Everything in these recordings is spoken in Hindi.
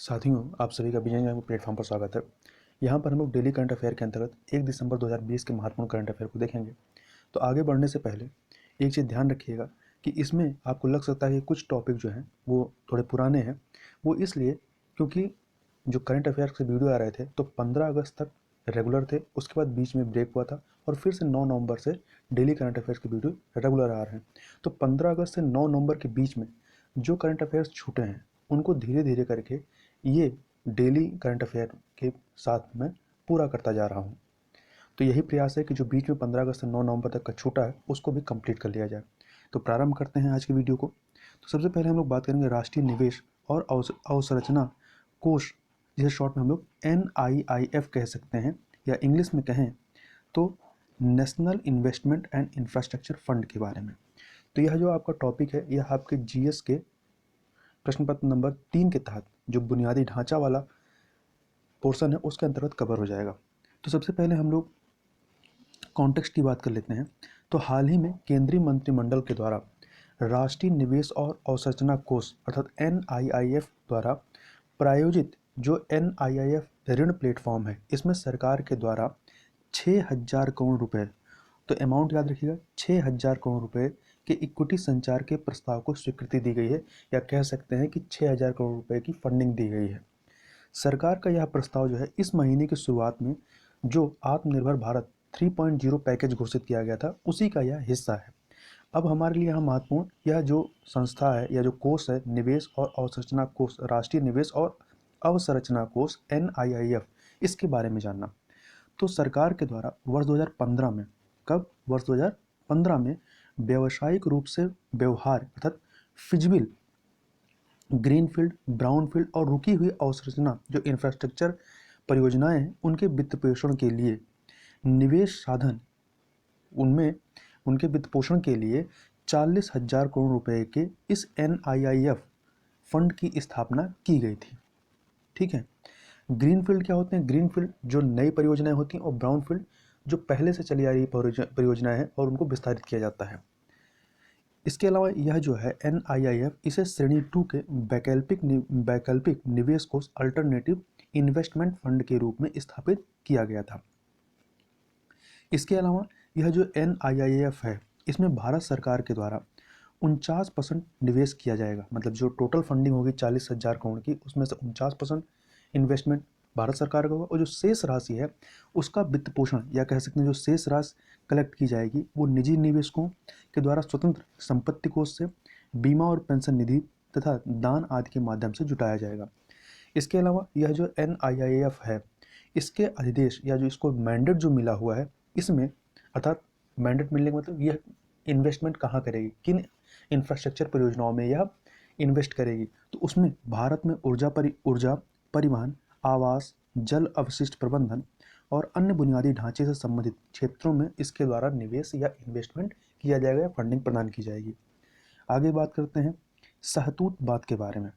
साथियों, आप सभी का विजय ज्ञान प्लेटफॉर्म पर स्वागत है। यहाँ पर हम लोग डेली करंट अफेयर के अंतर्गत 1 दिसंबर 2020 के महत्वपूर्ण करंट अफेयर को देखेंगे। तो आगे बढ़ने से पहले एक चीज़ ध्यान रखिएगा कि इसमें आपको लग सकता है कि कुछ टॉपिक जो हैं वो थोड़े पुराने हैं। वो इसलिए क्योंकि जो करंट अफेयर से वीडियो आ रहे थे तो 15 अगस्त तक रेगुलर थे, उसके बाद बीच में ब्रेक हुआ था और फिर से 9 नवंबर से डेली करंट अफेयर्स के वीडियो रेगुलर आ रहे हैं। तो 15 अगस्त से 9 नवंबर के बीच में जो करंट अफेयर्स छूटे हैं उनको धीरे धीरे करके ये डेली करंट अफेयर के साथ मैं पूरा करता जा रहा हूँ। तो यही प्रयास है कि जो बीच में 15 अगस्त से 9 नवंबर तक का छूटा है उसको भी कंप्लीट कर लिया जाए। तो प्रारंभ करते हैं आज की वीडियो को। तो सबसे पहले हम लोग बात करेंगे राष्ट्रीय निवेश और अवसंरचना कोष, जिसे शॉर्ट में हम लोग NIIF कह सकते हैं, या इंग्लिश में कहें तो national investment and infrastructure fund के बारे में। तो यह जो आपका टॉपिक है यह आपके GS के प्रश्न पत्र नंबर 3 के तहत जो बुनियादी ढांचा वाला पोर्शन है उसके अंतर्गत कवर हो जाएगा। तो सबसे पहले हम लोग कॉन्टेक्स्ट की बात कर लेते हैं। तो हाल ही में केंद्रीय मंत्रिमंडल के द्वारा राष्ट्रीय निवेश और अवसंरचना कोष अर्थात NIIF द्वारा प्रायोजित जो NIIF ऋण प्लेटफॉर्म है, इसमें सरकार के द्वारा 6,000 करोड़ रुपए, तो अमाउंट याद रखिएगा, 6,000 करोड़ रुपए के इक्विटी संचार के प्रस्ताव को स्वीकृति दी गई है, या कह सकते हैं कि 6,000 करोड़ रुपए की फंडिंग दी गई है। सरकार का यह प्रस्ताव जो है इस महीने की शुरुआत में जो आत्मनिर्भर भारत 3.0 पैकेज घोषित किया गया था उसी का यह हिस्सा है। अब हमारे लिए यहाँ महत्वपूर्ण यह जो संस्था है या जो कोष है, निवेश और अवसंरचना कोष, राष्ट्रीय निवेश और अवसंरचना कोष NIIF, इसके बारे में जानना। तो सरकार के द्वारा वर्ष 2015 में, कब, वर्ष 2015 में व्यावसायिक रूप से व्यवहार अर्थात फिजिबल ग्रीनफील्ड, ब्राउनफील्ड और रुकी हुई अवसंरचना जो इंफ्रास्ट्रक्चर परियोजनाएं हैं उनके वित्त पोषण के लिए निवेश साधन, उनमें उनके वित्त पोषण के लिए 40,000 करोड़ रुपए के इस NIIF फंड की स्थापना की गई थी। ठीक है। ग्रीनफील्ड क्या होते हैं? ग्रीनफील्ड जो नई परियोजनाएं होती हैं, और ब्राउनफील्ड जो पहले से चली आ रही परियोजनाएं हैं और उनको विस्तारित किया जाता है। इसके अलावा यह जो है NIIF, इसे श्रेणी 2 के वैकल्पिक निवेश कोष अल्टरनेटिव इन्वेस्टमेंट फंड के रूप में स्थापित किया गया था। इसके अलावा यह जो NIIF है इसमें भारत सरकार के द्वारा 49% निवेश किया जाएगा। मतलब जो टोटल फंडिंग होगी 40,000 करोड़ की, उसमें से 49% इन्वेस्टमेंट भारत सरकार का होगा, और जो शेष राशि है उसका वित्त पोषण, या कह सकते हैं जो शेष राशि कलेक्ट की जाएगी वो निजी निवेशकों के द्वारा स्वतंत्र संपत्ति कोष से, बीमा और पेंशन निधि तथा दान आदि के माध्यम से जुटाया जाएगा। इसके अलावा यह जो NIIF है इसके अधिदेश या जो इसको मैंडेट जो मिला हुआ है, इसमें अर्थात मैंडेट मिलने का मतलब यह इन्वेस्टमेंट कहाँ करेगी, किन इंफ्रास्ट्रक्चर परियोजनाओं में यह इन्वेस्ट करेगी। तो उसमें भारत में ऊर्जा परिवहन, आवास, जल अवशिष्ट प्रबंधन और अन्य बुनियादी ढांचे से संबंधित क्षेत्रों में इसके द्वारा निवेश या इन्वेस्टमेंट किया जाएगा या फंडिंग प्रदान की जाएगी। आगे बात करते हैं सहतूत बांध के बारे में।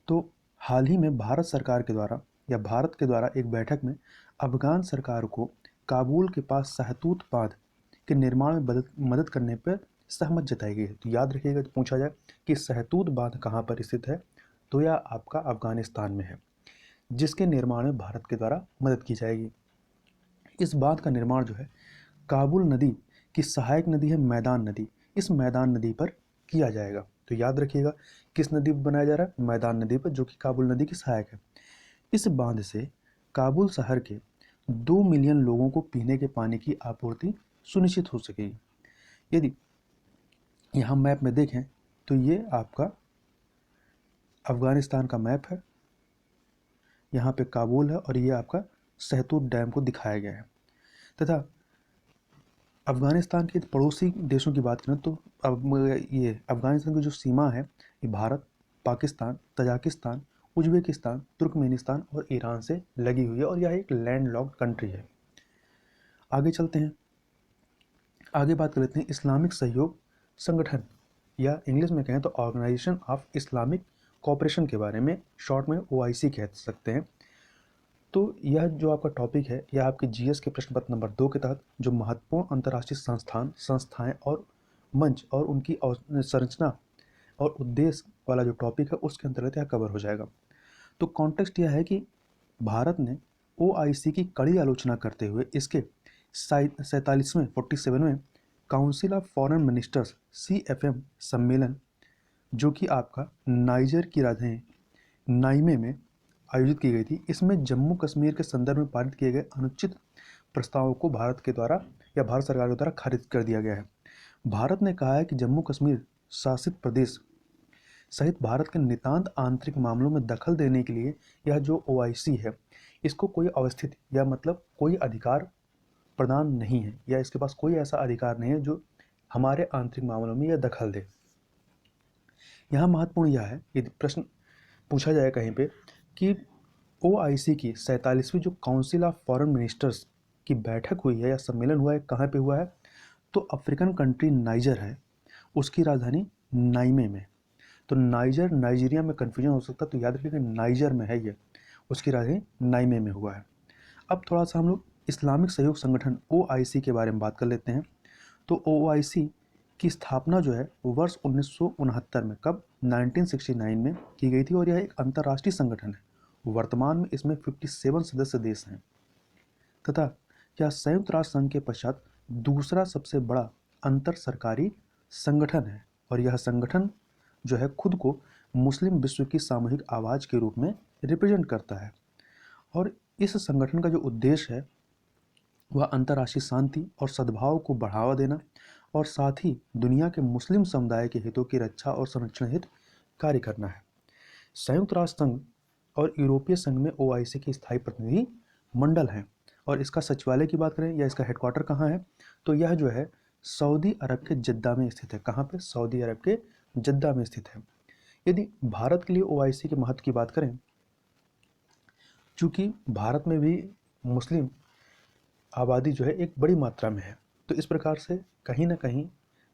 तो हाल ही में भारत सरकार के द्वारा या भारत के द्वारा एक बैठक में अफगान सरकार को काबुल के पास सहतूत बांध के निर्माण में मदद करने पर सहमत जताई गई है। तो याद रखिएगा, तो पूछा जाए कि सहतूत बांध कहाँ पर स्थित है, तो यह आपका अफगानिस्तान में है, जिसके निर्माण में भारत के द्वारा मदद की जाएगी। इस बांध का निर्माण जो है काबुल नदी की सहायक नदी है मैदान नदी, इस मैदान नदी पर किया जाएगा। तो याद रखिएगा किस नदी पर बनाया जा रहा है? मैदान नदी पर, जो कि काबुल नदी की सहायक है। इस बांध से काबुल शहर के 2 मिलियन लोगों को पीने के पानी की आपूर्ति सुनिश्चित हो सकेगी। यदि यहाँ मैप में देखें तो ये आपका अफगानिस्तान का मैप है, यहाँ पे काबुल है और ये आपका सहतूत डैम को दिखाया गया है। तथा अफगानिस्तान के पड़ोसी देशों की बात करें तो अब ये अफगानिस्तान की जो सीमा है ये Bharat, Pakistan, Tajikistan, Uzbekistan, Turkmenistan और ईरान से लगी हुई है, और यह एक लैंडलॉक्ड कंट्री है। आगे चलते हैं, आगे बात कर लेते हैं इस्लामिक सहयोग संगठन, या इंग्लिश में कहें तो ऑर्गेनाइजेशन ऑफ इस्लामिक कोऑपरेशन के बारे में, शॉर्ट में OIC कह सकते हैं। तो यह जो आपका टॉपिक है यह आपके GS के प्रश्न पत्र नंबर 2 के तहत जो महत्वपूर्ण अंतर्राष्ट्रीय संस्थाएं और मंच और उनकी संरचना और उद्देश्य वाला जो टॉपिक है उसके अंतर्गत यह कवर हो जाएगा। तो कॉन्टेक्स्ट यह है कि भारत ने OIC की कड़ी आलोचना करते हुए इसके 47वें council of foreign ministers CFM सम्मेलन, जो कि आपका नाइजर की राजधानी नाइमे में आयोजित की गई थी, इसमें जम्मू कश्मीर के संदर्भ में पारित किए गए अनुचित प्रस्तावों को भारत के द्वारा या भारत सरकार के द्वारा खारिज कर दिया गया है। भारत ने कहा है कि जम्मू कश्मीर शासित प्रदेश सहित भारत के नितांत आंतरिक मामलों में दखल देने के लिए यह जो OIC है, इसको कोई अवस्थित या मतलब कोई अधिकार प्रदान नहीं है, या इसके पास कोई ऐसा अधिकार नहीं है जो हमारे आंतरिक मामलों में यह दखल दे। यहाँ महत्वपूर्ण यह है, यदि प्रश्न पूछा जाए कहीं पे कि OIC की 47वीं जो काउंसिल ऑफ फॉरेन मिनिस्टर्स की बैठक हुई है या सम्मेलन हुआ है, कहाँ पे हुआ है, तो अफ्रीकन कंट्री नाइजर है, उसकी राजधानी नाइमे में। तो नाइजर नाइजीरिया में कन्फ्यूजन हो सकता है, तो याद रखिएगा नाइजर में है ये, उसकी राजधानी नाइमे में हुआ है। अब थोड़ा सा हम लोग इस्लामिक सहयोग संगठन OIC के बारे में बात कर लेते हैं। तो OIC की स्थापना जो है वर्ष 1969 में, कब, 1969 में की गई थी, और यह एक अंतर्राष्ट्रीय संगठन है। वर्तमान में इसमें 57 सदस्य देश हैं तथा यह संयुक्त राष्ट्र संघ के पश्चात दूसरा सबसे बड़ा अंतर सरकारी संगठन है, और यह संगठन जो है खुद को मुस्लिम विश्व की सामूहिक आवाज़ के रूप में रिप्रेजेंट करता है। और इस संगठन का जो उद्देश्य है वह अंतर्राष्ट्रीय शांति और सद्भाव को बढ़ावा देना और साथ ही दुनिया के मुस्लिम समुदाय के हितों की रक्षा और संरक्षण हेतु कार्य करना है। संयुक्त राष्ट्र संघ और यूरोपीय संघ में OIC के स्थायी प्रतिनिधि मंडल हैं, और इसका सचिवालय की बात करें या इसका हेडक्वार्टर कहाँ है, तो यह जो है सऊदी अरब के जद्दा में स्थित है। कहाँ पे? सऊदी अरब के जद्दा में स्थित है। यदि भारत के लिए OIC के महत्व की बात करें, चूँकि भारत में भी मुस्लिम आबादी जो है एक बड़ी मात्रा में है, तो इस प्रकार से कहीं ना कहीं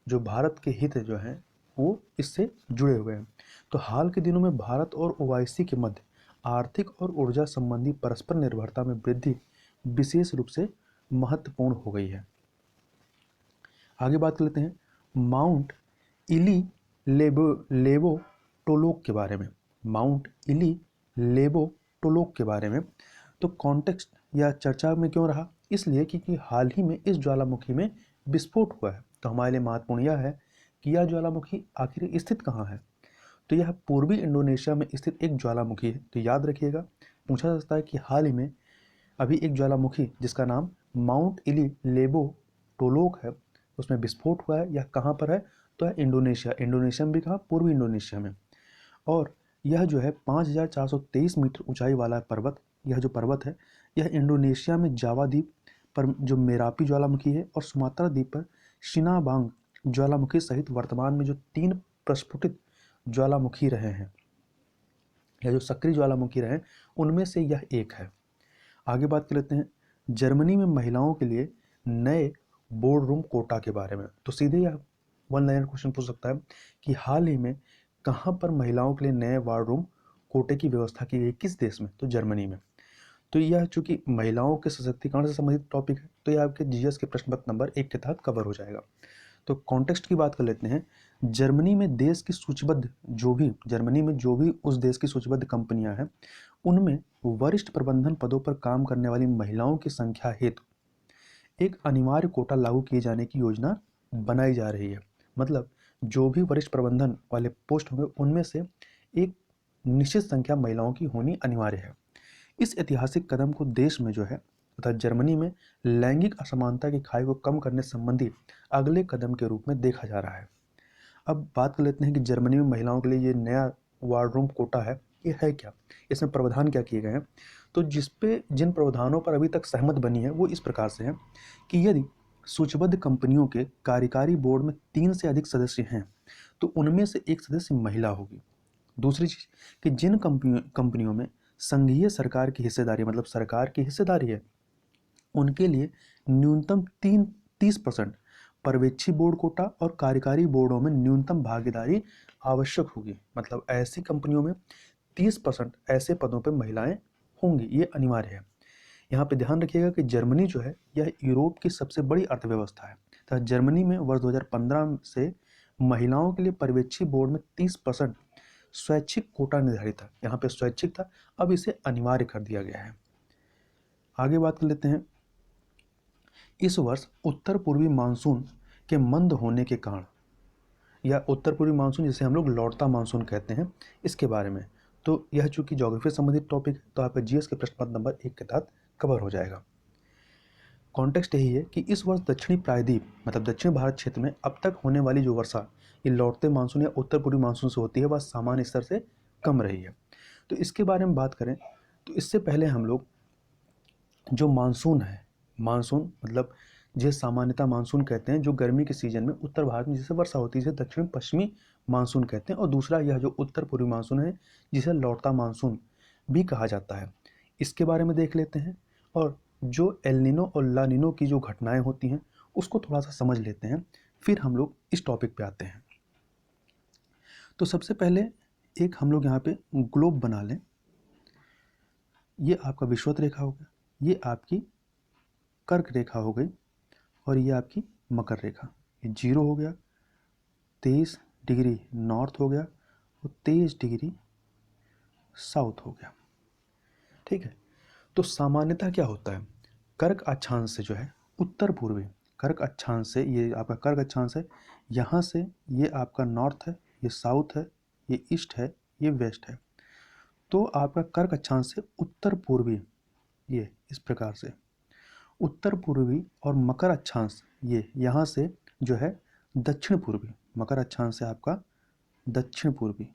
जो भारत के हित जो हैं वो इससे जुड़े हुए हैं। तो हाल के दिनों में भारत और OIC के मध्य आर्थिक और ऊर्जा संबंधी परस्पर निर्भरता में वृद्धि विशेष रूप से महत्वपूर्ण हो गई है। आगे बात कर लेते हैं माउंट इली लेबो टोलोक के बारे में। माउंट इली लेबो टोलोक के बारे में तो कॉन्टेक्स्ट या चर्चा में क्यों रहा, इसलिए क्योंकि हाल ही में इस ज्वालामुखी में विस्फोट हुआ है। तो हमारे लिए महत्वपूर्ण यह है कि यह ज्वालामुखी आखिर स्थित कहाँ है, तो यह पूर्वी इंडोनेशिया में स्थित एक ज्वालामुखी है। तो याद रखिएगा, पूछा जा सकता है कि हाल ही में अभी एक ज्वालामुखी जिसका नाम माउंट इली लेबो टोलोक है, उसमें विस्फोट हुआ है। यह कहाँ पर है, तो है इंडोनेशिया में भी कहाँ, पूर्वी इंडोनेशिया में। और यह जो है 5423 मीटर ऊंचाई वाला पर्वत, यह जो पर्वत है यह इंडोनेशिया में जावा द्वीप पर जो मेरापी ज्वालामुखी है और सुमात्रा द्वीप पर शिनाबांग ज्वालामुखी सहित वर्तमान में जो 3 प्रस्फुटित ज्वालामुखी रहे हैं या जो सक्रिय ज्वालामुखी रहे हैं उनमें से यह एक है। आगे बात कर लेते हैं जर्मनी में महिलाओं के लिए नए बोर्ड रूम कोटा के बारे में। तो सीधे यह वन लाइनर क्वेश्चन पूछ सकता है कि हाल ही में कहाँ पर महिलाओं के लिए नए वार्ड रूम कोटे की व्यवस्था की गई, किस देश में, तो जर्मनी में। तो यह चूंकि महिलाओं के सशक्तिकरण से संबंधित टॉपिक है, तो यह आपके GS के प्रश्न पत्र नंबर 1 के तहत कवर हो जाएगा। तो कॉन्टेक्स्ट की बात कर लेते हैं। जर्मनी में देश की सूचीबद्ध जर्मनी में जो भी उस देश की सूचीबद्ध कंपनियां हैं उनमें वरिष्ठ प्रबंधन पदों पर काम करने वाली महिलाओं की संख्या हेतु एक अनिवार्य कोटा लागू किए जाने की योजना बनाई जा रही है। मतलब जो भी वरिष्ठ प्रबंधन वाले पोस्ट होंगे उनमें से एक निश्चित संख्या महिलाओं की होनी अनिवार्य है। इस ऐतिहासिक कदम को देश में जो है तथा जर्मनी में लैंगिक असमानता की खाई को कम करने संबंधी अगले कदम के रूप में देखा जा रहा है। अब बात कर लेते हैं कि जर्मनी में महिलाओं के लिए ये नया वार्ड रूम कोटा है, ये है क्या, इसमें प्रावधान क्या किए गए हैं। तो जिन प्रावधानों पर अभी तक सहमत बनी है वो इस प्रकार से है कि यदि सूचीबद्ध कंपनियों के कार्यकारी बोर्ड में 3 से अधिक सदस्य हैं तो उनमें से एक सदस्य महिला होगी। दूसरी चीज़ कि जिन कंपनियों में संघीय सरकार की हिस्सेदारी, मतलब सरकार की हिस्सेदारी है, उनके लिए न्यूनतम 30% पर्यवेक्षी बोर्ड कोटा और कार्यकारी बोर्डों में न्यूनतम भागीदारी आवश्यक होगी। मतलब ऐसी कंपनियों में 30% ऐसे पदों पर महिलाएं होंगी, ये अनिवार्य है। यहाँ पे ध्यान रखिएगा कि जर्मनी जो है यह यूरोप की सबसे बड़ी अर्थव्यवस्था है। तो जर्मनी में वर्ष 2015 से महिलाओं के लिए पर्यवेक्षी बोर्ड में 30% स्वैच्छिक कोटा निर्धारित था, यहाँ पे स्वैच्छिक था, अब इसे अनिवार्य कर दिया गया है। आगे बात कर लेते हैं। इस वर्ष उत्तर पूर्वी मानसून के मंद होने के कारण, या उत्तर पूर्वी मानसून जिसे हम लोग लौटता मानसून कहते हैं, इसके बारे में, तो यह चूंकि ज्योग्राफी संबंधित टॉपिक है तो आपका जीएस के प्रश्न पत्र नंबर 1 के तहत कवर हो जाएगा। कॉन्टेक्स्ट यही है कि इस वर्ष दक्षिणी प्रायद्वीप मतलब दक्षिण भारत क्षेत्र में अब तक होने वाली जो वर्षा ये लौटते मानसून या उत्तर पूर्वी मानसून से होती है वह सामान्य स्तर से कम रही है। तो इसके बारे में बात करें तो इससे पहले हम लोग जो मानसून है, मानसून मतलब जिसे सामान्यतः मानसून कहते हैं, जो गर्मी के सीजन में उत्तर भारत में जिसे वर्षा होती है जिसे दक्षिण पश्चिमी मानसून कहते हैं, और दूसरा यह जो उत्तर पूर्वी मानसून है जिसे लौटता मानसून भी कहा जाता है। इसके बारे में देख लेते हैं, और जो एल नीनो और ला नीनो की जो घटनाएं होती हैं उसको थोड़ा सा समझ लेते हैं, फिर हम लोग इस टॉपिक पे आते हैं। तो सबसे पहले एक हम लोग यहाँ पे ग्लोब बना लें। ये आपका विषुवत रेखा हो गया, ये आपकी कर्क रेखा हो गई, और ये आपकी मकर रेखा। ये 0 हो गया, 23 डिग्री नॉर्थ हो गया और 23 डिग्री साउथ हो गया। ठीक है, तो सामान्यतः क्या होता है, कर्क अक्षांश से जो है उत्तर पूर्वी कर्क अक्षांश से, ये आपका कर्क अक्षांश है, यहाँ से ये आपका नॉर्थ है, ये साउथ है, ये ईस्ट है, ये वेस्ट है। तो आपका कर्क अक्षांश से उत्तर पूर्वी ये इस प्रकार से, उत्तर पूर्वी, और मकर अक्षांश ये यहाँ से जो है दक्षिण पूर्वी, मकर अक्षांश से आपका दक्षिण पूर्वी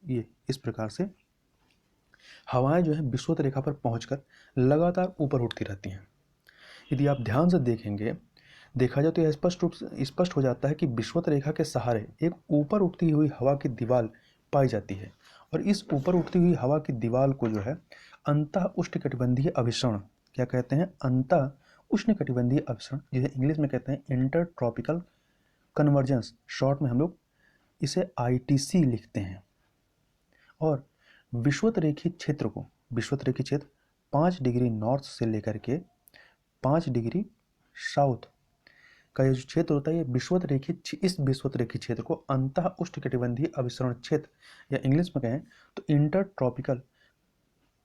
ये इस प्रकार से हवाएं जो है विषुवत रेखा पर पहुंचकर लगातार ऊपर उठती रहती हैं। यदि आप ध्यान से देखेंगे, देखा जाए तो यह स्पष्ट हो जाता है कि विषुवत रेखा के सहारे एक ऊपर उठती हुई हवा की दीवार पाई जाती है, और इस ऊपर उठती हुई हवा की दीवार को जो है अंतः उष्णकटिबंधीय अभिसरण क्या कहते हैं, अंतः उष्णकटिबंधीय अभिसरण, जिसे इंग्लिश में कहते हैं इंटर ट्रॉपिकल कन्वर्जेंस, शॉर्ट में हम लोग इसे आईटीसी लिखते हैं। और विषुवत रेखी क्षेत्र को, विषुवत रेखी क्षेत्र 5 डिग्री नॉर्थ से लेकर के 5 डिग्री साउथ का ये जो क्षेत्र होता है, ये विषुवत रेखी, इस विषुवत रेखी क्षेत्र को अंतः उष्णकटिबंधीय अभिसरण क्षेत्र, या इंग्लिश में कहें तो इंटर ट्रॉपिकल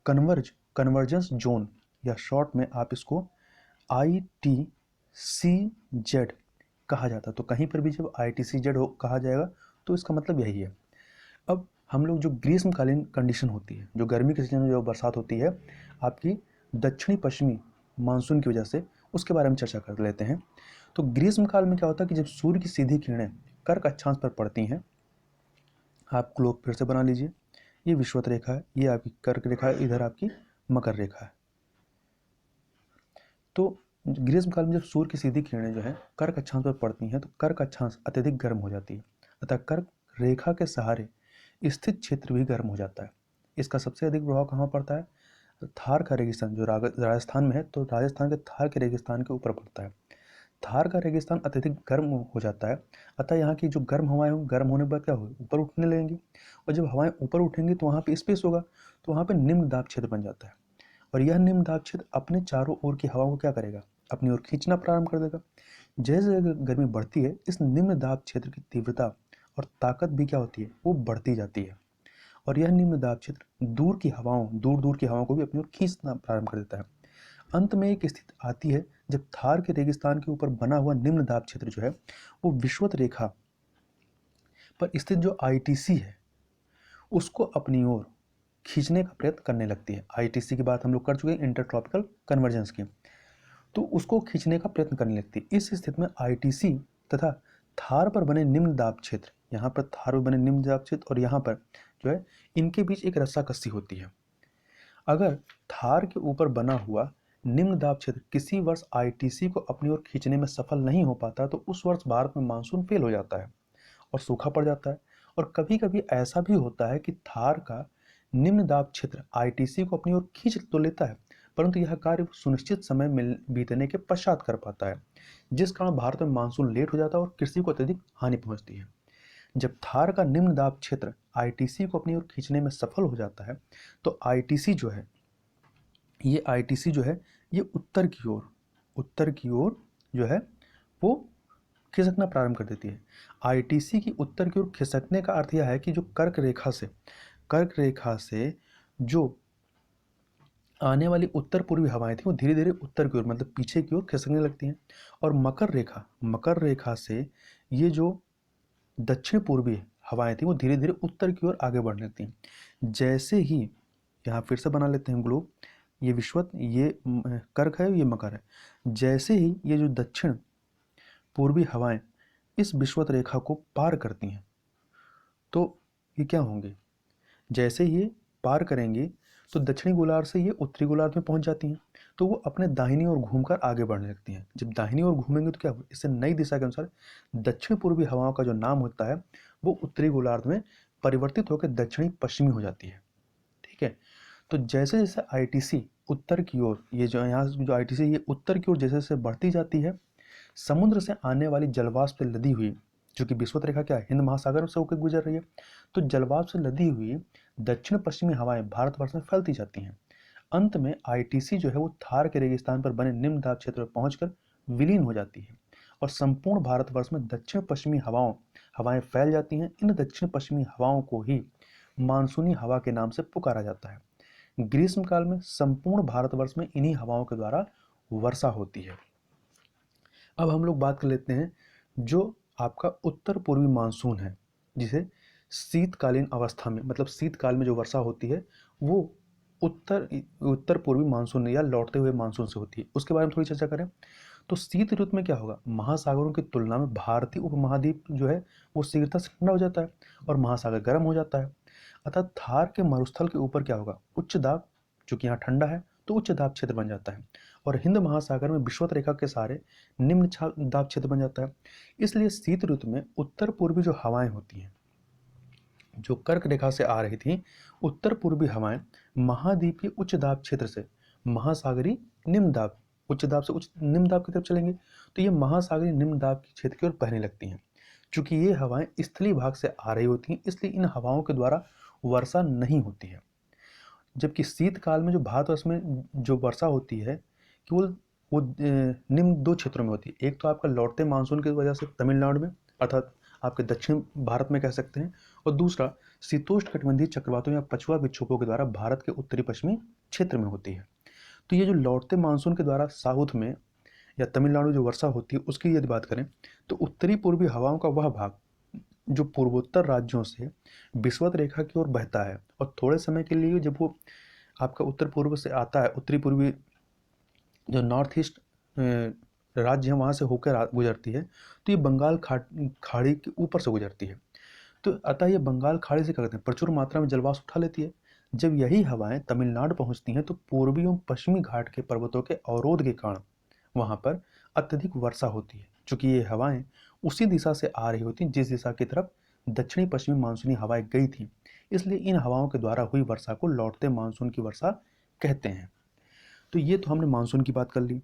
कन्वर्जेंस जोन, या शॉर्ट में आप इसको ITCZ कहा जाता है। तो कहीं पर भी जब ITCZ कहा जाएगा तो इसका मतलब यही है। अब हम लोग जो ग्रीष्मकालीन कंडीशन होती है, जो गर्मी के सीजन में जो बरसात होती है आपकी दक्षिणी पश्चिमी मानसून की वजह से, उसके बारे में चर्चा कर लेते हैं। तो ग्रीष्मकाल में क्या होता है कि जब सूर्य की सीधी किरणें कर्क अक्षांश पर पड़ती हैं, आप ग्लोब फिर से बना लीजिए, ये विषुवत रेखा है, ये आपकी कर्क रेखा है, इधर आपकी मकर रेखा है। तो ग्रीष्मकाल में जब सूर्य की सीधी किरणें जो है कर्क अक्षांश पर पड़ती हैं तो कर्क अक्षांश अत्यधिक गर्म हो जाती है, अतः कर्क रेखा के सहारे स्थित क्षेत्र भी गर्म हो जाता है। इसका सबसे अधिक प्रभाव कहाँ पड़ता है, थार का रेगिस्तान जो राजस्थान में है, तो राजस्थान के थार के रेगिस्तान के ऊपर पड़ता है। थार का रेगिस्तान अत्यधिक गर्म हो जाता है, अतः यहाँ की जो गर्म हवाएं होंगी, गर्म होने के बाद क्या होगी, ऊपर उठने लगेंगी, और जब हवाएं ऊपर उठेंगी तो वहाँ पे स्पेस होगा, तो वहाँ पे निम्न दाब क्षेत्र बन जाता है, और यह निम्न दाब क्षेत्र अपने चारों ओर की हवा को क्या करेगा, अपनी ओर खींचना प्रारंभ कर देगा। जैसे गर्मी बढ़ती है, इस निम्न दाब क्षेत्र की तीव्रता और ताकत भी क्या होती है, वो बढ़ती जाती है, और यह निम्न दाब क्षेत्र दूर दूर की हवाओं को भी अपनी ओर खींचना प्रारंभ कर देता है। अंत में एक स्थिति आती है जब थार के रेगिस्तान के ऊपर बना हुआ निम्न दाब क्षेत्र जो है वो विषुवत रेखा पर स्थित जो आईटीसी है उसको अपनी ओर खींचने का प्रयत्न करने लगती है। आईटीसी की बात हम लोग कर चुके हैं, इंटर ट्रॉपिकल कन्वर्जेंस की, तो उसको खींचने का प्रयत्न करने लगती है। इस स्थिति में आईटीसी तथा थार पर बने निम्न दाब क्षेत्र, यहाँ पर थार पर बने निम्न दाब क्षेत्र और यहाँ पर जो है इनके बीच एक रस्साकसी होती है। अगर थार के ऊपर बना हुआ निम्न दाब क्षेत्र किसी वर्ष आईटीसी को अपनी ओर खींचने में सफल नहीं हो पाता तो उस वर्ष भारत में मानसून फेल हो जाता है और सूखा पड़ जाता है। और कभी कभी ऐसा भी होता है कि थार का निम्न दाब क्षेत्र आईटीसी को अपनी ओर खींच तो लेता है, परंतु यह कार्य सुनिश्चित समय बीतने के पश्चात कर पाता है, जिस कारण भारत में मानसून लेट हो जाता है और कृषि को अत्यधिक हानि पहुंचती है। जब थार का निम्न दाब क्षेत्र आईटीसी को अपनी ओर खींचने में सफल हो जाता है तो आईटीसी जो है ये उत्तर की ओर जो है वो खिसकना प्रारंभ कर देती है। आईटीसी की उत्तर की ओर खिसकने का अर्थ यह है कि जो कर्क रेखा से कर्क रेखा से जो आने वाली उत्तर पूर्वी हवाएं थी वो धीरे धीरे उत्तर की ओर मतलब पीछे की ओर खिसकने लगती हैं। और मकर रेखा से ये जो दक्षिण पूर्वी हवाएं थी वो धीरे धीरे उत्तर की ओर आगे बढ़ने लगती हैं। जैसे ही, यहाँ फिर से बना लेते हैं ग्लोब, ये विषुवत, ये कर्क है, ये मकर है। जैसे ही ये जो दक्षिण पूर्वी हवाएं इस विषुवत रेखा को पार करती हैं तो ये क्या होंगे, जैसे ये पार करेंगे तो दक्षिणी गोलार्ध से ये उत्तरी गोलार्ध में पहुंच जाती हैं, तो वो अपने दाहिनी ओर घूमकर आगे बढ़ने लगती हैं। जब दाहिनी ओर घूमेंगे तो क्या होगा, इससे नई दिशा के अनुसार दक्षिण पूर्वी हवाओं का जो नाम होता है वो उत्तरी गोलार्ध में परिवर्तित होकर दक्षिणी पश्चिमी हो जाती है। ठीक है, तो जैसे जैसे आईटीसी उत्तर की ओर, ये जो यहाँ जो आईटीसी ये उत्तर की ओर जैसे जैसे बढ़ती जाती है, समुद्र से आने वाली जलवाष्प से लदी हुई, जो कि विषुवत रेखा क्या है, हिंद महासागर से होकर गुजर रही है, तो जलवाष्प से लदी हुई दक्षिण पश्चिमी हवाएं भारतवर्ष में फैलती जाती हैं। अंत में आईटीसी जो है वो थार के रेगिस्तान पर बने निम्न दाब क्षेत्र में पहुंचकर विलीन हो जाती है और संपूर्ण भारतवर्ष में दक्षिण पश्चिमी हवाएं फैल जाती हैं। इन दक्षिण पश्चिमी हवाओं को ही मानसूनी हवा के नाम से पुकारा जाता है। ग्रीष्म काल में संपूर्ण भारतवर्ष में इन्हीं हवाओं के द्वारा वर्षा होती है। अब हम लोग बात कर लेते हैं जो आपका उत्तर पूर्वी मानसून है, जिसे शीतकालीन अवस्था में, मतलब शीतकाल में जो वर्षा होती है वो उत्तर पूर्वी मानसून या लौटते हुए मानसून से होती है। उसके बारे में थोड़ी चर्चा करें तो शीत ऋतु में क्या होगा, महासागरों की तुलना में भारतीय उपमहाद्वीप जो है वो शीघ्रता से ठंडा हो जाता है और महासागर गर्म हो जाता है। अतः थार के मरुस्थल के ऊपर क्या होगा, उच्च दाब, चूंकि यहाँ ठंडा है तो उच्च दाब क्षेत्र बन जाता है और हिंद महासागर में विषुवत रेखा के सहारे निम्न दाब क्षेत्र बन जाता है। इसलिए शीत ऋतु में उत्तर पूर्वी जो हवाएं होती हैं, जो कर्क रेखा से आ रही थी, उत्तर पूर्वी हवाएं महाद्वीपीय उच्च दाब क्षेत्र से महासागरी निम्न दाब, उच्च दाब से उच्च निम्न दाब की तरफ चलेंगे तो ये महासागरी निम्न दाब के क्षेत्र की ओर बहने लगती हैं। चूंकि ये हवाएं स्थलीय भाग से आ रही होती हैं इसलिए इन हवाओं के द्वारा वर्षा नहीं होती है। जबकि शीतकाल में जो भारतवर्ष में जो वर्षा होती है केवल वो निम्न दो क्षेत्रों में होती है। एक तो आपका लौटते मानसून की वजह से तमिलनाडु में, अर्थात आपके दक्षिण भारत में कह सकते हैं, और दूसरा शीतोष्ण कटिबंधीय चक्रवातों या पछुआ विक्षोभों के द्वारा भारत के उत्तरी पश्चिमी क्षेत्र में होती है। तो ये जो लौटते मानसून के द्वारा साउथ में या तमिलनाडु जो वर्षा होती है उसकी यदि बात करें तो उत्तरी पूर्वी हवाओं का वह भाग जो पूर्वोत्तर राज्यों से विषुवत रेखा की ओर बहता है और थोड़े समय के लिए जब वो आपका उत्तर पूर्व से आता है, उत्तरी पूर्वी जो नॉर्थ ईस्ट राज्य है वहाँ से होकर गुजरती है तो ये बंगाल खाड़ी के ऊपर से गुजरती है। तो अतः ये बंगाल खाड़ी से क्या करते हैं, प्रचुर मात्रा में जलवाष्प उठा लेती है। जब यही हवाएं तमिलनाडु पहुंचती हैं तो पूर्वी एवं पश्चिमी घाट के पर्वतों के अवरोध के कारण वहाँ पर अत्यधिक वर्षा होती है। चूँकि ये हवाएं उसी दिशा से आ रही होती हैं जिस दिशा की तरफ दक्षिणी पश्चिमी मानसूनी हवाएं गई थी, इसलिए इन हवाओं के द्वारा हुई वर्षा को लौटते मानसून की वर्षा कहते हैं। तो ये तो हमने मानसून की बात कर ली।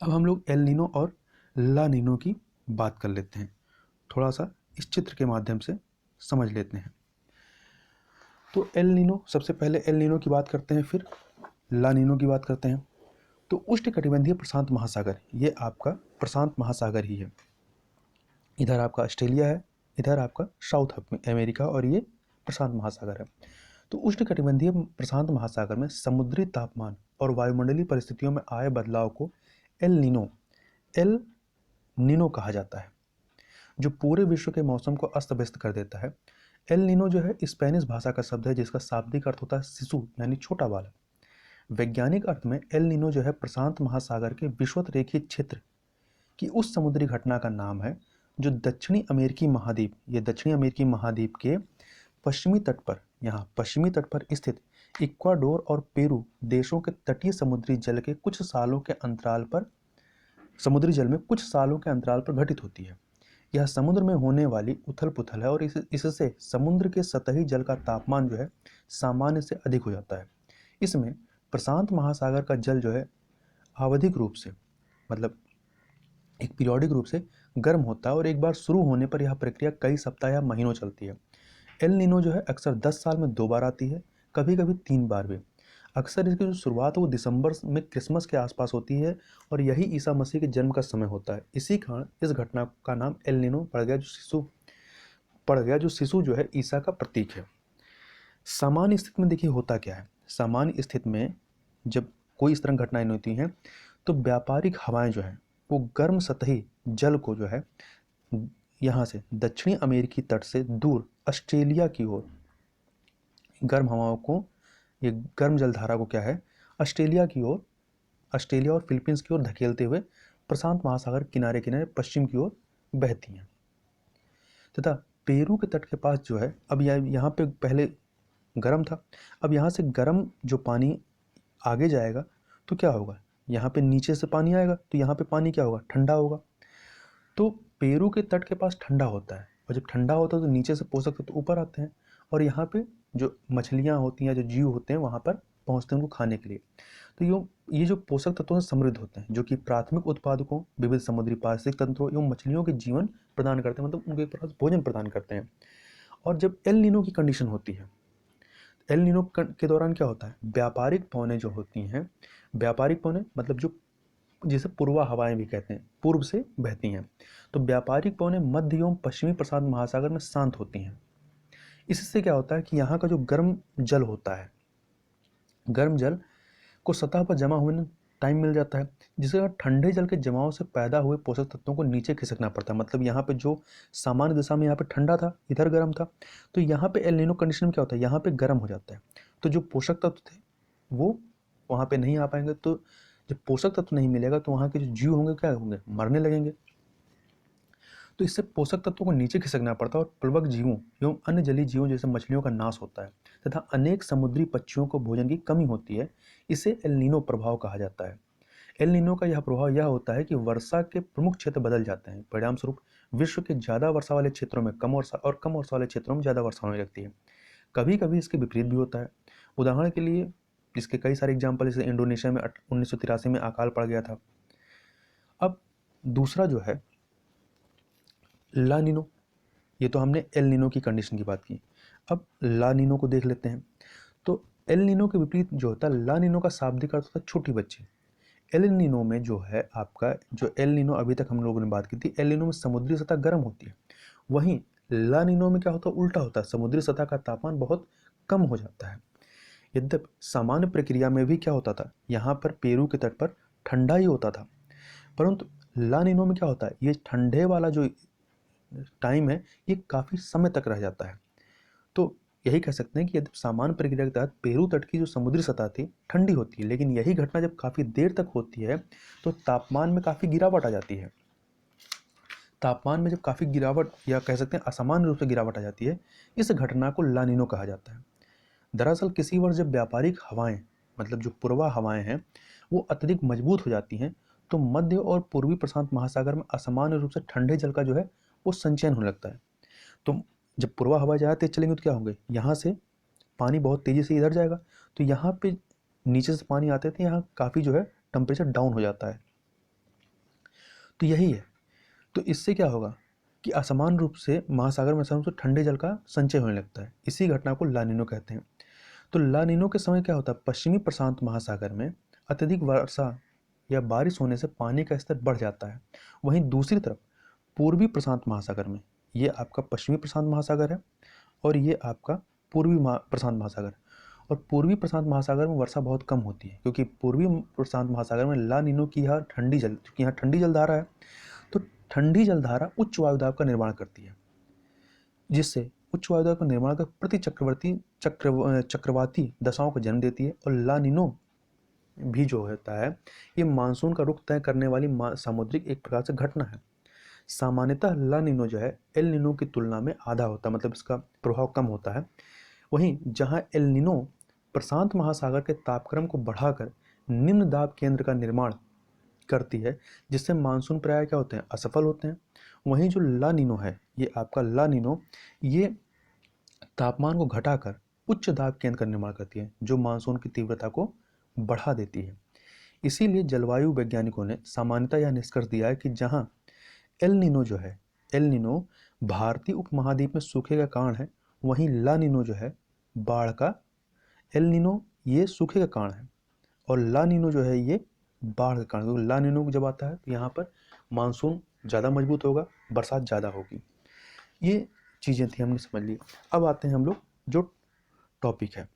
अब हम लोग एल नीनो और ला नीनो की बात कर लेते हैं, थोड़ा सा इस चित्र के माध्यम से समझ लेते हैं। तो एल नीनो, सबसे पहले एल नीनो की बात करते हैं, फिर ला नीनो की बात करते हैं। तो उष्णकटिबंधीय प्रशांत महासागर, ये आपका प्रशांत महासागर ही है। इधर आपका ऑस्ट्रेलिया है, इधर आपका साउथ अमेरिका, और ये प्रशांत महासागर है। तो उष्णकटिबंधीय प्रशांत महासागर में समुद्री तापमान और वायुमंडलीय परिस्थितियों में आए बदलाव को एल नीनो कहा जाता है, जो पूरे विश्व के मौसम को अस्त व्यस्त कर देता है। एल नीनो जो है स्पेनिश भाषा का शब्द है जिसका शाब्दिक अर्थ होता है शिशु यानी छोटा बालक। वैज्ञानिक अर्थ में एल नीनो जो है प्रशांत महासागर के विषुवत रेखीय क्षेत्र की उस समुद्री घटना का नाम है जो दक्षिणी अमेरिकी महाद्वीप, ये दक्षिणी अमेरिकी महाद्वीप के पश्चिमी तट पर, यहाँ पश्चिमी तट पर स्थित इक्वाडोर और पेरू देशों के तटीय समुद्री जल में कुछ सालों के अंतराल पर घटित होती है। यह समुद्र में होने वाली उथल पुथल है और इससे समुद्र के सतही जल का तापमान जो है सामान्य से अधिक हो जाता है। इसमें प्रशांत महासागर का जल जो है आवधिक रूप से, मतलब एक पीरियोडिक रूप से गर्म होता है और एक बार शुरू होने पर यह प्रक्रिया कई सप्ताह या महीनों चलती है। एल नीनो जो है अक्सर 10 साल में 2 बार आती है, कभी कभी 3 बार भी। अक्सर इसकी जो शुरुआत है वो दिसंबर में क्रिसमस के आसपास होती है और यही ईसा मसीह के जन्म का समय होता है। इसी कारण इस घटना का नाम एल नीनो पड़ गया, जो शिशु जो है ईसा का प्रतीक है। सामान्य स्थिति में देखिए होता क्या है, सामान्य स्थिति में जब कोई इस तरह घटनाएं नहीं होती हैं तो व्यापारिक हवाएं जो हैं वो गर्म सतही जल को जो है यहाँ से दक्षिणी अमेरिकी तट से दूर ऑस्ट्रेलिया की ओर गर्म हवाओं को, ये गर्म जलधारा को क्या है, ऑस्ट्रेलिया की ओर, ऑस्ट्रेलिया और फिलीपींस की ओर धकेलते हुए प्रशांत महासागर किनारे किनारे पश्चिम की ओर बहती हैं तथा पेरू के तट के पास जो है, अब यहाँ पे पहले गर्म था, अब यहाँ से गर्म जो पानी आगे जाएगा तो क्या होगा, यहाँ पे नीचे से पानी आएगा तो यहाँ पे पानी क्या होगा, ठंडा होगा। तो पेरू के तट के पास ठंडा होता है और जब ठंडा होता है तो नीचे से पोषक तत्व ऊपर आते हैं और यहाँ पे जो मछलियाँ होती हैं, जो जीव होते हैं वहाँ पर पहुँचते हैं उनको खाने के लिए। तो ये जो पोषक तत्वों से समृद्ध होते हैं जो कि प्राथमिक उत्पादकों, विविध समुद्री पारिस्थितिक तंत्रों एवं मछलियों के जीवन प्रदान करते हैं, मतलब उनके पास भोजन प्रदान करते हैं। और जब एल नीनो की कंडीशन होती है, एल नीनो के दौरान क्या होता है, व्यापारिक पवनें जो होती हैं, व्यापारिक पवनें मतलब जो जिसे पूर्वा हवाएं भी कहते हैं, पूर्व से बहती हैं, तो व्यापारिक पवनें मध्य एवं पश्चिमी प्रशांत महासागर में शांत होती हैं। इससे क्या होता है कि यहाँ का जो गर्म जल होता है, गर्म जल को सतह पर जमा होने टाइम मिल जाता है, जिसके बाद ठंडे जल के जमाव से पैदा हुए पोषक तत्वों को नीचे खिसकना पड़ता है। मतलब यहाँ पे जो सामान्य दिशा में यहाँ पे ठंडा था, इधर गर्म था, तो यहाँ पे एल नीनो कंडीशन में क्या होता है, यहाँ पे गर्म हो जाता है, तो जो पोषक तत्व थे वो वहाँ पे नहीं आ पाएंगे। तो जब पोषक तत्व नहीं मिलेगा तो वहाँ के जो जीव होंगे क्या होंगे, मरने लगेंगे। तो इससे पोषक तत्वों को नीचे खिसकना पड़ता है और प्लवक जीवों एवं अन्य जलीय जीवों जैसे मछलियों का नाश होता है तथा अनेक समुद्री पक्षियों को भोजन की कमी होती है। इसे एल नीनो प्रभाव कहा जाता है। एल नीनो का यह प्रभाव यह होता है कि वर्षा के प्रमुख क्षेत्र बदल जाते हैं। परिणाम स्वरूप विश्व के ज़्यादा वर्षा वाले क्षेत्रों में कम वर्षा और कम वर्षा वाले क्षेत्रों में ज़्यादा वर्षा होने लगती है। कभी कभी इसके विपरीत भी होता है। उदाहरण के लिए इसके कई सारे एग्जाम्पल, जैसे इंडोनेशिया में 1983 में अकाल पड़ गया था। अब दूसरा जो है ला नीनो, ये तो हमने एल नीनो की कंडीशन की बात की। अब ला नीनो को देख लेते हैं। तो एल नीनो के विपरीत जो होता है, ला नीनो का शाब्दिक अर्थ होता है छोटी बच्ची। एल नीनो में जो है आपका, जो एल नीनो अभी तक हम लोगों ने बात की थी, एल नीनो में समुद्री सतह गर्म होती है, वहीं ला नीनो में क्या होता है, उल्टा होता है, समुद्री सतह का तापमान बहुत कम हो जाता है। यद्यपि सामान्य प्रक्रिया में भी क्या होता था, यहाँ पर पेरू के तट पर ठंडा ही होता था, परंतु ला नीनो में क्या होता है, ये ठंडे वाला जो टाइम है ये काफ़ी समय तक रह जाता है। तो यही कह सकते हैं कि यदि सामान्य प्रक्रिया के तहत पेरू तट की जो समुद्री सतह थी ठंडी होती है, लेकिन यही घटना जब काफ़ी देर तक होती है तो तापमान में काफ़ी गिरावट आ जाती है। तापमान में जब काफ़ी गिरावट, या कह सकते हैं असामान्य रूप से गिरावट आ जाती है, इस घटना को ला नीनो कहा जाता है। दरअसल किसी वर्ष जब व्यापारिक हवाएं, मतलब जो पूर्वा हवाएं हैं, वो अत्यधिक मजबूत हो जाती हैं तो मध्य और पूर्वी प्रशांत महासागर में असामान्य रूप से ठंडे जल का जो है वो संचयन होने लगता है। तो जब पूर्वा हवा ज़्यादा तेज चलेंगे तो क्या होंगे, यहाँ से पानी बहुत तेज़ी से इधर जाएगा, तो यहाँ पे नीचे से पानी आते थे, यहाँ काफ़ी जो है टेम्परेचर डाउन हो जाता है। तो यही है। तो इससे क्या होगा कि असमान रूप से महासागर में असमान रूप से ठंडे जल का संचय होने लगता है। इसी घटना को ला नीनो कहते हैं। तो ला नीनो के समय क्या होता है, पश्चिमी प्रशांत महासागर में अत्यधिक वर्षा या बारिश होने से पानी का स्तर बढ़ जाता है। वहीं दूसरी तरफ पूर्वी प्रशांत महासागर में, ये आपका पश्चिमी प्रशांत महासागर है और ये आपका पूर्वी प्रशांत महासागर, और पूर्वी प्रशांत महासागर में वर्षा बहुत कम होती है क्योंकि पूर्वी प्रशांत महासागर में ला नीनो की यहाँ ठंडी जल, क्योंकि यहाँ ठंडी जलधारा है, तो ठंडी जलधारा उच्च वायुदाब का निर्माण करती है, जिससे उच्च वायुदाब का निर्माण कर प्रति चक्रवाती दशाओं को जन्म देती है। और ला नीनो भी जो होता है ये मानसून का रुख तय करने वाली सामुद्रिक एक प्रकार से घटना है। सामान्यतः ला नीनो जो है एल नीनो की तुलना में आधा होता है, मतलब इसका प्रभाव कम होता है। वहीं जहां एल नीनो प्रशांत महासागर के तापक्रम को बढ़ाकर निम्न दाब केंद्र का निर्माण करती है, जिससे मानसून प्रायः क्या होते हैं, असफल होते हैं। वहीं जो ला नीनो है, ये आपका ला नीनो ये तापमान को घटाकर उच्च दाब केंद्र का निर्माण करती है, जो मानसून की तीव्रता को बढ़ा देती है। इसीलिए जलवायु वैज्ञानिकों ने सामान्यतः यह निष्कर्ष दिया है कि जहां एल नीनो जो है, एल नीनो भारतीय उपमहाद्वीप में सूखे का कारण है, वहीं ला नीनो जो है बाढ़ का, एल नीनो ये सूखे का कारण है और ला नीनो जो है ये बाढ़ का कारण, क्योंकि ला नीनो जब आता है तो यहाँ पर मानसून ज़्यादा मजबूत होगा, बरसात ज़्यादा होगी। ये चीज़ें थी, हमने समझ ली। अब आते हैं हम लोग जो टॉपिक है।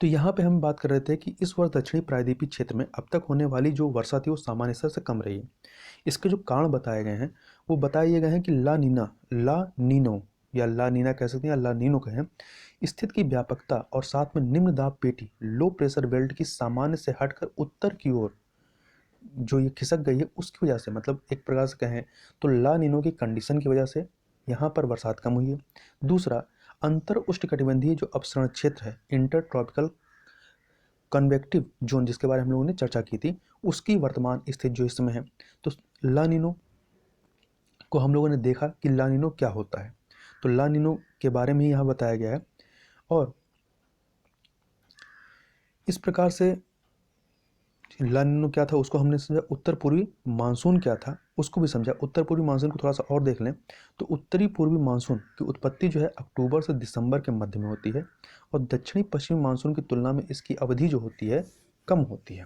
तो यहाँ पे हम बात कर रहे थे कि इस वर्ष दक्षिणी प्रायद्वीपीय क्षेत्र में अब तक होने वाली जो वर्षा थी वो सामान्य स्तर से कम रही है। इसके जो कारण बताए गए हैं वो बताए गए हैं कि ला नीनो या ला नीना कह सकते हैं या ला नीनो कहें, स्थिति की व्यापकता और साथ में निम्न दाब पेटी लो प्रेशर बेल्ट की सामान्य से हटकर उत्तर की ओर जो ये खिसक गई है उसकी वजह से, मतलब एक प्रकार से कहें तो ला नीनो की कंडीशन की वजह से यहाँ पर बरसात कम हुई है। दूसरा, अंतर उष्णकटिबंधीय जो अपसरण क्षेत्र है, इंटर ट्रॉपिकल कन्वेक्टिव जोन, जिसके बारे में हम लोगों ने चर्चा की थी, उसकी वर्तमान स्थिति जो इस समय है, तो ला नीनो को हम लोगों ने देखा कि ला नीनो क्या होता है। तो ला नीनो के बारे में ही यहाँ बताया गया है। और इस प्रकार से ला नीनो क्या था उसको हमने समझा, उत्तर पूर्वी मानसून क्या था उसको भी समझा। उत्तर पूर्वी मानसून को थोड़ा सा और देख लें तो उत्तरी पूर्वी मानसून की उत्पत्ति जो है अक्टूबर से दिसंबर के मध्य में होती है और दक्षिणी पश्चिमी मानसून की तुलना में इसकी अवधि जो होती है कम होती है।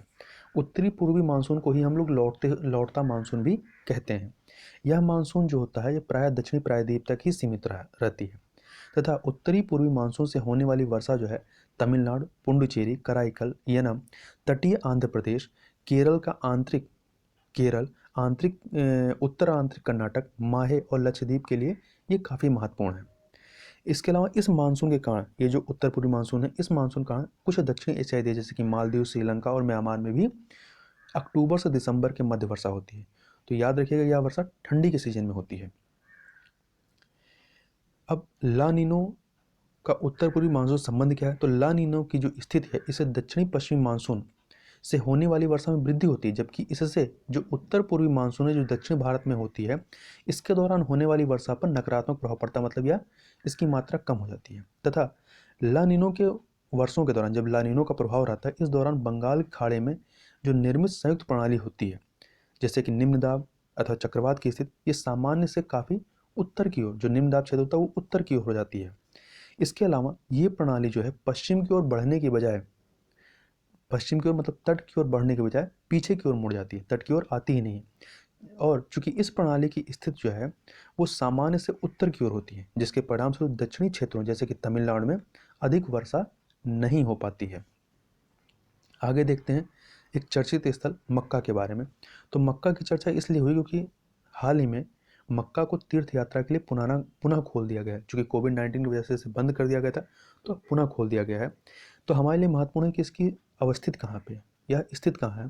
उत्तरी पूर्वी मानसून को ही हम लोग लौटता मानसून भी कहते हैं। यह मानसून जो होता है ये प्रायः दक्षिणी प्रायद्वीप तक ही सीमित रहती है तथा उत्तरी पूर्वी मानसून से होने वाली वर्षा जो है तमिलनाडु, पुडुचेरी, कराईकल, येनम, तटीय आंध्र प्रदेश, केरल का आंतरिक केरल, उत्तर आंतरिक कर्नाटक, माहे और लक्षद्वीप के लिए ये काफ़ी महत्वपूर्ण है। इसके अलावा इस मानसून के कारण, ये जो उत्तर पूर्वी मानसून है, इस मानसून के कारण कुछ दक्षिणी एशियाई देश जैसे कि मालदीव, श्रीलंका और म्यांमार में भी अक्टूबर से दिसंबर के मध्य वर्षा होती है। तो याद रखिएगा यह वर्षा ठंडी के सीजन में होती है। अब ला नीनो का उत्तर पूर्वी मानसून संबंध क्या है, तो ला नीनो की जो स्थिति है इसे दक्षिणी पश्चिमी मानसून से होने वाली वर्षा में वृद्धि होती है, जबकि इससे जो उत्तर पूर्वी मानसून है जो दक्षिण भारत में होती है इसके दौरान होने वाली वर्षा पर नकारात्मक प्रभाव पड़ता है, मतलब यह इसकी मात्रा कम हो जाती है। तथा ला नीनो के वर्षों के दौरान, जब ला नीनो का प्रभाव रहता है, इस दौरान बंगाल की खाड़ी में जो निर्मित संयुक्त प्रणाली होती है जैसे कि निम्न दाब अथवा चक्रवात की स्थिति, ये सामान्य से काफ़ी उत्तर की ओर, जो निम्न दाब क्षेत्र होता है वो उत्तर की ओर हो जाती है। इसके अलावा ये प्रणाली जो है पश्चिम की ओर बढ़ने की बजाय, पश्चिम की ओर मतलब तट की ओर बढ़ने के बजाय पीछे की ओर मुड़ जाती है, तट की ओर आती ही नहीं। और चूंकि इस प्रणाली की स्थिति जो है वो सामान्य से उत्तर की ओर होती है, जिसके परिणामस्वरूप दक्षिणी क्षेत्रों जैसे कि तमिलनाडु में अधिक वर्षा नहीं हो पाती है। आगे देखते हैं एक चर्चित स्थल मक्का के बारे में। तो मक्का की चर्चा इसलिए हुई क्योंकि हाल ही में मक्का को तीर्थ यात्रा के लिए पुनः खोल दिया गया है। चूँकि कोविड-19 की वजह से इसे बंद कर दिया गया था तो अब पुनः खोल दिया गया है। तो हमारे लिए महत्वपूर्ण है कि इसकी अवस्थित कहाँ पे है, यह स्थित कहाँ है।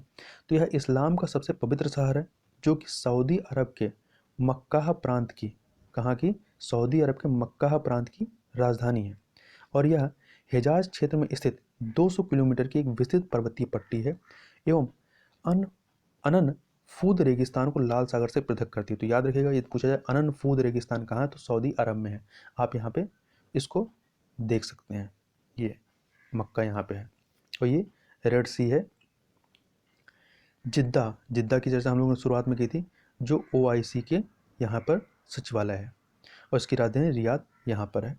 तो यह इस्लाम का सबसे पवित्र शहर है जो कि सऊदी अरब के मक्काह प्रांत की, कहाँ की, सऊदी अरब के मक्काह प्रांत की राजधानी है। और यह हिजाज क्षेत्र में स्थित 200 किलोमीटर की एक विस्तृत पर्वतीय पट्टी है एवं अन अनन फूद रेगिस्तान को लाल सागर से पृथक करती है। तो याद रखिएगा, ये पूछा जाए अनन फूद रेगिस्तान कहाँ है तो सऊदी अरब में है। आप यहाँ पे इसको देख सकते हैं, ये मक्का यहाँ पे है और ये रेड सी है। जिद्दा की चर्चा हम लोगों ने शुरुआत में की थी, जो OIC के यहाँ पर सचिवालय है और इसकी राजधानी रियाद यहाँ पर है।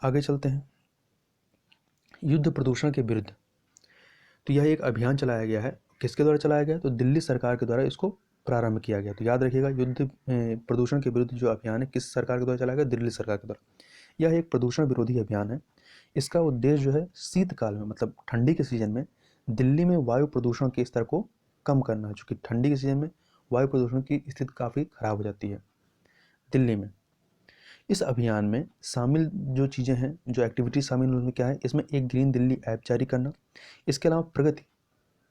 आगे चलते हैं, युद्ध प्रदूषण के विरुद्ध। तो यह एक अभियान चलाया गया है, किसके द्वारा चलाया गया, तो दिल्ली सरकार के द्वारा इसको प्रारंभ किया गया। तो याद रखिएगा, युद्ध प्रदूषण के विरुद्ध जो अभियान है किस सरकार के द्वारा चलाया गया, दिल्ली सरकार के द्वारा। यह एक प्रदूषण विरोधी अभियान है। इसका उद्देश्य जो है शीतकाल में, मतलब ठंडी के सीजन में दिल्ली में वायु प्रदूषण के स्तर को कम करना है, चूँकि ठंडी के सीजन में वायु प्रदूषण की स्थिति काफ़ी खराब हो जाती है दिल्ली में। इस अभियान में शामिल जो चीज़ें हैं, जो एक्टिविटीज शामिल उनमें क्या है, इसमें एक ग्रीन दिल्ली ऐप जारी करना, इसके अलावा प्रगति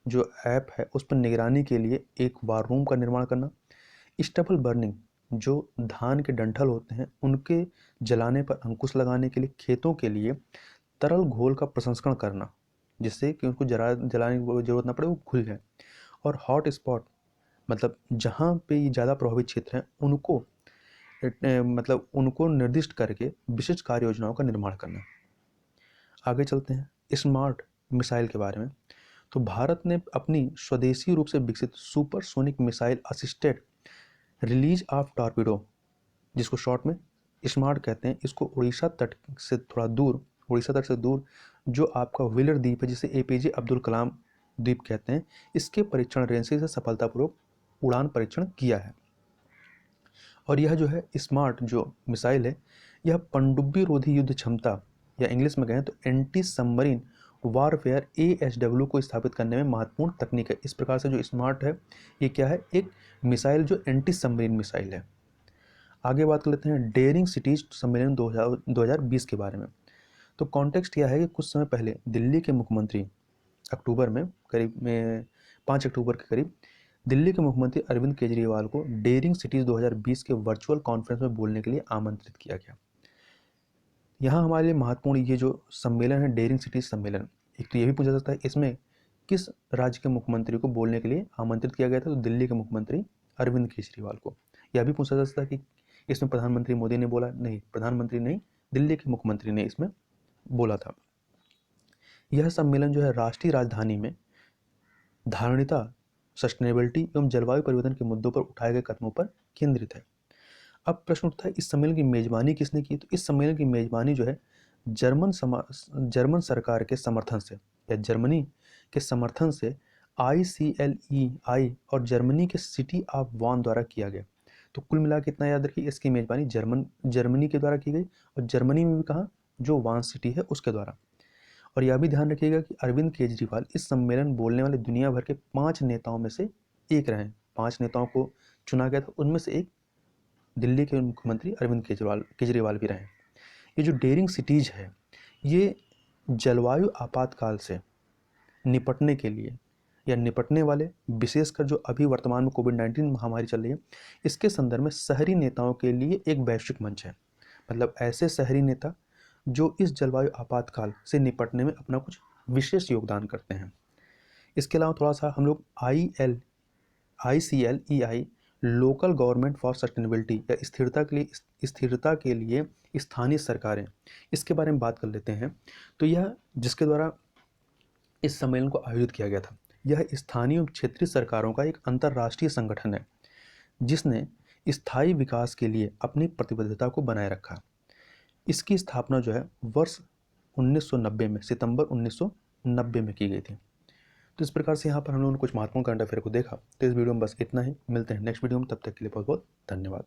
जो ऐप है उस पर निगरानी के लिए एक वार रूम का निर्माण करना, स्टबल बर्निंग जो धान के डंठल होते हैं उनके जलाने पर अंकुश लगाने के लिए खेतों के लिए तरल घोल का प्रसंस्करण करना, जिससे कि उनको जलाने की जरूरत ना पड़े, वो घुल जाए। और हॉट स्पॉट मतलब जहाँ पे ये ज़्यादा प्रभावित क्षेत्र हैं उनको मतलब उनको निर्दिष्ट करके विशिष्ट कार्य योजनाओं का निर्माण करना। आगे चलते हैं स्मार्ट मिसाइल के बारे में। तो भारत ने अपनी स्वदेशी रूप से विकसित supersonic missile assisted release of torpedo, जिसको शॉर्ट में स्मार्ट कहते हैं, इसको उड़ीसा तट से थोड़ा दूर, उड़ीसा तट से दूर जो आपका व्हीलर द्वीप है जिसे APJ अब्दुल कलाम द्वीप कहते हैं, इसके परीक्षण रेंज से सफलतापूर्वक उड़ान परीक्षण किया है। और यह जो है स्मार्ट जो मिसाइल है यह पनडुब्बी रोधी युद्ध क्षमता या इंग्लिश में कहें तो एंटी सबमरीन वारफेयर ASW को स्थापित करने में महत्वपूर्ण तकनीक है। इस प्रकार से जो स्मार्ट है ये क्या है, एक मिसाइल जो एंटी सबमरीन मिसाइल है। आगे बात कर लेते हैं डेयरिंग सिटीज सम्मेलन 2020 के बारे में। तो कॉन्टेक्स्ट यह है कि कुछ समय पहले दिल्ली के मुख्यमंत्री अक्टूबर में करीब में 5 अक्टूबर के करीब दिल्ली के मुख्यमंत्री अरविंद केजरीवाल को डेयरिंग सिटीज 2020 के वर्चुअल कॉन्फ्रेंस में बोलने के लिए आमंत्रित किया गया। यहाँ हमारे लिए महत्वपूर्ण ये जो सम्मेलन है डेयरिंग सिटीज सम्मेलन, एक तो ये भी पूछा जाता है इसमें किस राज्य के मुख्यमंत्री को बोलने के लिए आमंत्रित किया गया था, तो दिल्ली के मुख्यमंत्री अरविंद केजरीवाल को। यह भी पूछा जा सकता है कि इसमें प्रधानमंत्री मोदी ने बोला, नहीं, प्रधानमंत्री नहीं, दिल्ली के मुख्यमंत्री ने इसमें बोला था। यह सम्मेलन जो है राष्ट्रीय राजधानी में धारणिता, सस्टेनेबिलिटी एवं जलवायु परिवर्तन के मुद्दों पर उठाए गए कदमों पर केंद्रित है। अब प्रश्न उठता है इस सम्मेलन की मेजबानी किसने की, तो इस सम्मेलन की मेजबानी जो है जर्मन सरकार के समर्थन से या जर्मनी के समर्थन से ICLEI और जर्मनी के सिटी ऑफ वान द्वारा किया गया। तो कुल मिला के इतना याद रखिए, इसकी मेजबानी जर्मनी के द्वारा की गई और जर्मनी में भी कहाँ, जो वान सिटी है उसके द्वारा। और यह भी ध्यान रखिएगा कि अरविंद केजरीवाल इस सम्मेलन बोलने वाले दुनिया भर के 5 नेताओं में से एक रहे। 5 नेताओं को चुना गया था, उनमें से एक दिल्ली के मुख्यमंत्री अरविंद केजरीवाल भी रहे। ये जो डेयरिंग सिटीज है ये जलवायु आपातकाल से निपटने के लिए या निपटने वाले, विशेषकर जो अभी वर्तमान में कोविड-19 महामारी चल रही है, इसके संदर्भ में शहरी नेताओं के लिए एक वैश्विक मंच है। मतलब ऐसे शहरी नेता जो इस जलवायु आपातकाल से निपटने में अपना कुछ विशेष योगदान करते हैं। इसके अलावा थोड़ा सा हम लोग ICLEI local government for sustainability या स्थिरता के लिए स्थानीय सरकारें, इसके बारे में बात कर लेते हैं। तो यह जिसके द्वारा इस सम्मेलन को आयोजित किया गया था, यह स्थानीय और क्षेत्रीय सरकारों का एक अंतर्राष्ट्रीय संगठन है जिसने स्थायी विकास के लिए अपनी प्रतिबद्धता को बनाए रखा। इसकी स्थापना जो है वर्ष 1990 में, सितंबर 1990 में की गई थी। तो इस प्रकार से यहाँ पर हम लोगों ने कुछ महत्वपूर्ण करंट अफेयर को देखा। तो इस वीडियो में बस इतना ही, मिलते हैं नेक्स्ट वीडियो में, तब तक के लिए बहुत बहुत धन्यवाद।